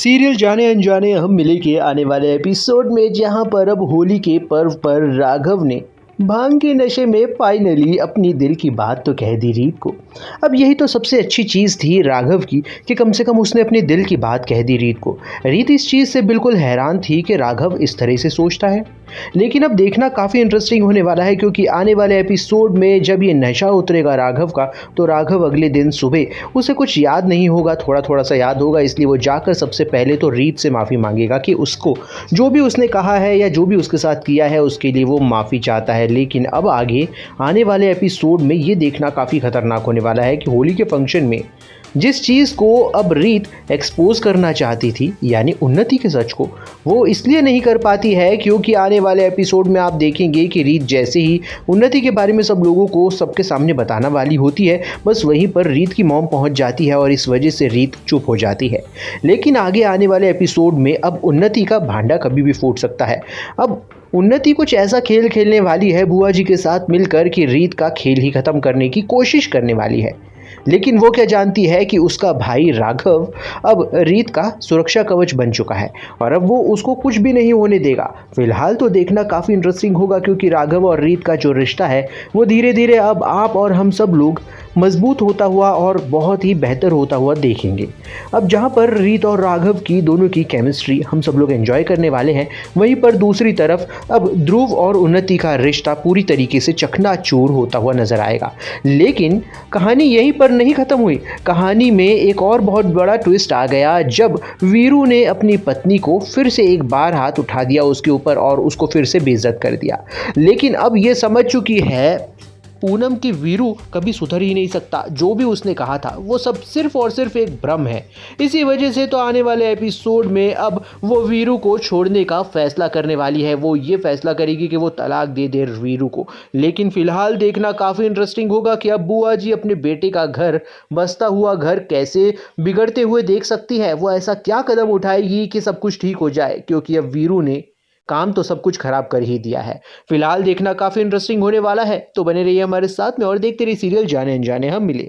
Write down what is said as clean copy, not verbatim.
Serial जाने अनजाने हम मिले के आने वाले एपिसोड में जहां पर अब होली के पर्व पर राघव ने भांग के नशे में फाइनली अपनी दिल की बात तो कह दी रीत को। अब यही तो सबसे अच्छी चीज़ थी राघव की कि कम से कम उसने अपने दिल की बात कह दी रीत को। रीत इस चीज़ से बिल्कुल हैरान थी कि राघव इस तरह से सोचता है। लेकिन अब देखना काफ़ी इंटरेस्टिंग होने वाला है क्योंकि आने वाले एपिसोड में जब ये नशा उतरेगा राघव का तो राघव अगले दिन सुबह उसे कुछ याद नहीं होगा, थोड़ा थोड़ा सा याद होगा। इसलिए वो जाकर सबसे पहले तो रीत से माफ़ी मांगेगा कि उसको जो भी उसने कहा है या जो भी उसके साथ किया है उसके लिए वो माफ़ी चाहता है। लेकिन अब आगे आने वाले एपिसोड में ये देखना काफ़ी खतरनाक होने वाला है कि होली के फंक्शन में जिस चीज़ को अब रीत एक्सपोज करना चाहती थी यानी उन्नति के सच को, वो इसलिए नहीं कर पाती है क्योंकि आने वाले एपिसोड में आप देखेंगे कि रीत जैसे ही उन्नति के बारे में सब लोगों को सबके सामने बताना वाली होती है, बस वहीं पर रीत की मॉम पहुंच जाती है और इस वजह से रीत चुप हो जाती है। लेकिन आगे आने वाले एपिसोड में अब उन्नति का भांडा कभी भी फूट सकता है। अब उन्नति कुछ ऐसा खेल खेलने वाली है बुआ जी के साथ मिलकर कि रीत का खेल ही खत्म करने की कोशिश करने वाली है। लेकिन वो क्या जानती है कि उसका भाई राघव अब रीत का सुरक्षा कवच बन चुका है और अब वो उसको कुछ भी नहीं होने देगा। फिलहाल तो देखना काफ़ी इंटरेस्टिंग होगा क्योंकि राघव और रीत का जो रिश्ता है वो धीरे धीरे अब आप और हम सब लोग मजबूत होता हुआ और बहुत ही बेहतर होता हुआ देखेंगे। अब जहाँ पर रीत और राघव की दोनों की केमिस्ट्री हम सब लोग एंजॉय करने वाले हैं, वहीं पर दूसरी तरफ अब ध्रुव और उन्नति का रिश्ता पूरी तरीके से चकनाचूर होता हुआ नजर आएगा। लेकिन कहानी यहीं पर नहीं खत्म हुई। कहानी में एक और बहुत बड़ा ट्विस्ट आ गया जब वीरू ने अपनी पत्नी को फिर से एक बार हाथ उठा दिया उसके ऊपर और उसको फिर से बेइज्जत कर दिया। लेकिन अब ये समझ चुकी है पूनम की वीरू कभी सुधर ही नहीं सकता, जो भी उसने कहा था वो सब सिर्फ और सिर्फ एक भ्रम है। इसी वजह से तो आने वाले एपिसोड में अब वो वीरू को छोड़ने का फैसला करने वाली है। वो ये फैसला करेगी कि वो तलाक दे दे वीरू को। लेकिन फिलहाल देखना काफ़ी इंटरेस्टिंग होगा कि अब बुआ जी अपने बेटे का घर, बसता हुआ घर कैसे बिगड़ते हुए देख सकती है। वो ऐसा क्या कदम उठाएगी कि सब कुछ ठीक हो जाए, क्योंकि अब वीरू ने काम तो सब कुछ खराब कर ही दिया है। फिलहाल देखना काफी इंटरेस्टिंग होने वाला है, तो बने रहिए हमारे साथ में और देखते रहिए सीरियल जाने अनजाने हम मिले।